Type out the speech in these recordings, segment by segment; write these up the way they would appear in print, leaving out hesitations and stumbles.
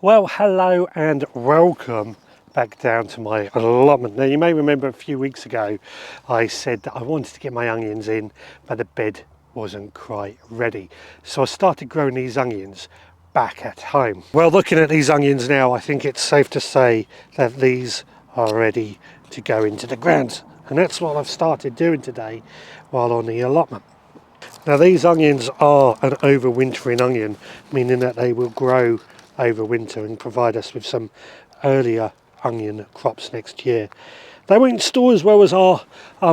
Well, hello and welcome back down to my allotment. Now, you may remember a few weeks ago I said that I wanted to get my onions in, but the bed wasn't quite ready. So I started growing these onions back at home. Well, looking at these onions now, I think it's safe to say that these are ready to go into the ground. And that's what I've started doing today while on the allotment. Now, these onions are an overwintering onion, meaning that they will grow over winter and provide us with some earlier onion crops next year. They won't store as well as our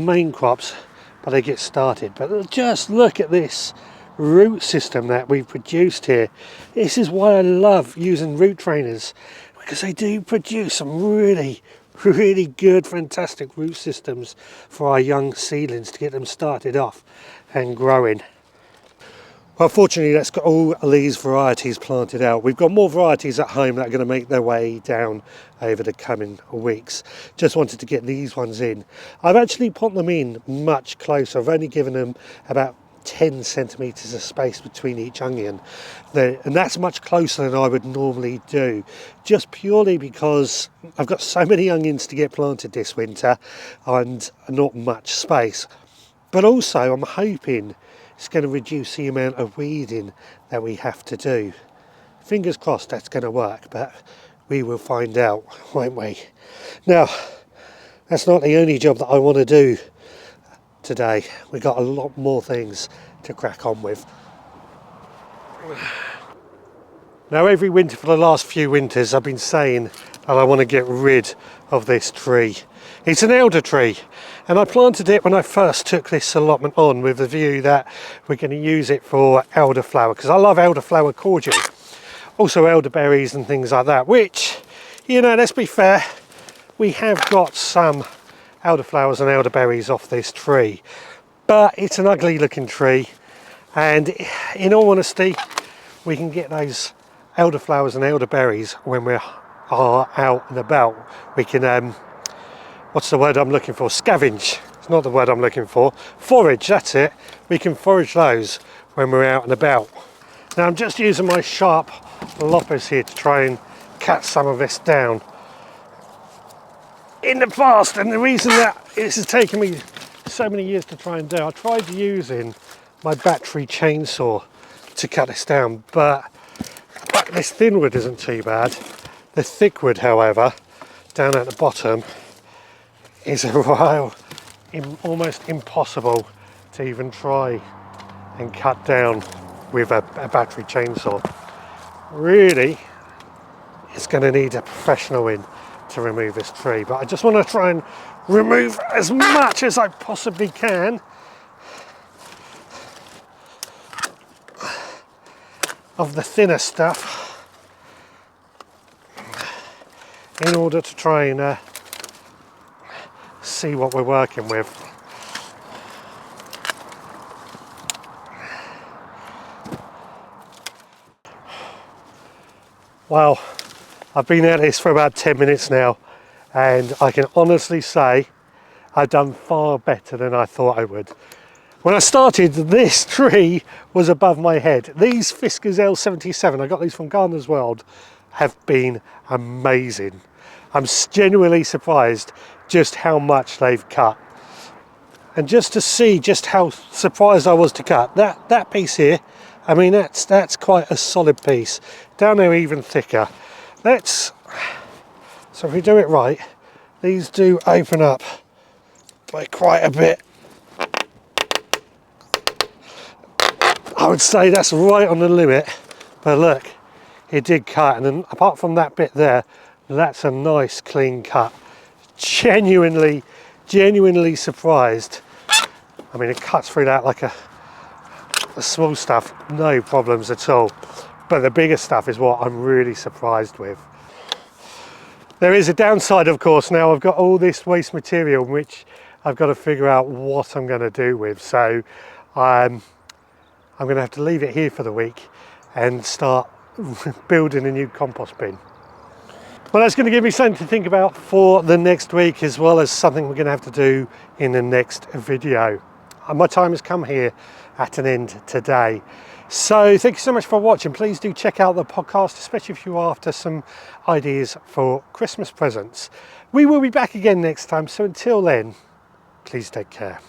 main crops, but they get started. But just look at this root system that we've produced here. This is why I love using root trainers, because they do produce some really good, fantastic root systems for our young seedlings to get them started off and growing. Well, fortunately, that's got all these varieties planted out. We've got more varieties at home that are going to make their way down over the coming weeks. Just wanted to get these ones in. I've actually put them in much closer. I've only given them about 10 centimetres of space between each onion, and that's much closer than I would normally do, just purely because I've got so many onions to get planted this winter and not much space. But also I'm hoping it's going to reduce the amount of weeding that we have to do. Fingers crossed that's going to work, but we will find out, won't we? Now, that's not the only job that I want to do today. We've got a lot more things to crack on with. Now, every winter for the last few winters I've been saying that I want to get rid of this tree. It's an elder tree, and I planted it when I first took this allotment on with the view that we're going to use it for elderflower, because I love elderflower cordial, also elderberries and things like that, which, you know, let's be fair, we have got some elderflowers and elderberries off this tree, but it's an ugly looking tree, and in all honesty we can get those elderflowers and elderberries when we are out and about. We can what's the word I'm looking for? Scavenge. It's not the word I'm looking for. Forage, that's it. We can forage those when we're out and about. Now, I'm just using my sharp loppers here to try and cut some of this down. In the past, and the reason that this has taken me so many years to try and do, I tried using my battery chainsaw to cut this down, but this thin wood isn't too bad. The thick wood, however, down at the bottom, is a while almost impossible to even try and cut down with a battery chainsaw. Really, it's going to need a professional in to remove this tree, but I just want to try and remove as much as I possibly can of the thinner stuff in order to try and see what we're working with. Well, I've been at this for about 10 minutes now, and I can honestly say I've done far better than I thought I would. When I started, this tree was above my head. These Fiskers L77, I got these from Gardener's World, have been amazing. I'm genuinely surprised just how much they've cut, and just to see just how surprised I was to cut that piece here. I mean, that's quite a solid piece. Down there even thicker. So if we do it right, these do open up by quite a bit. I would say that's right on the limit, but look, it did cut, and then apart from that bit there, that's a nice clean cut. Genuinely surprised. I mean, it cuts through that like the small stuff, no problems at all, but the bigger stuff is what I'm really surprised with. There is a downside, of course. Now I've got all this waste material which I've got to figure out what I'm going to do with, so I'm going to have to leave it here for the week and start building a new compost bin. Well, that's going to give me something to think about for the next week, as well as something we're going to have to do in the next video. My time has come here at an end today. So thank you so much for watching. Please do check out the podcast, especially if you're after some ideas for Christmas presents. We will be back again next time, so until then, please take care.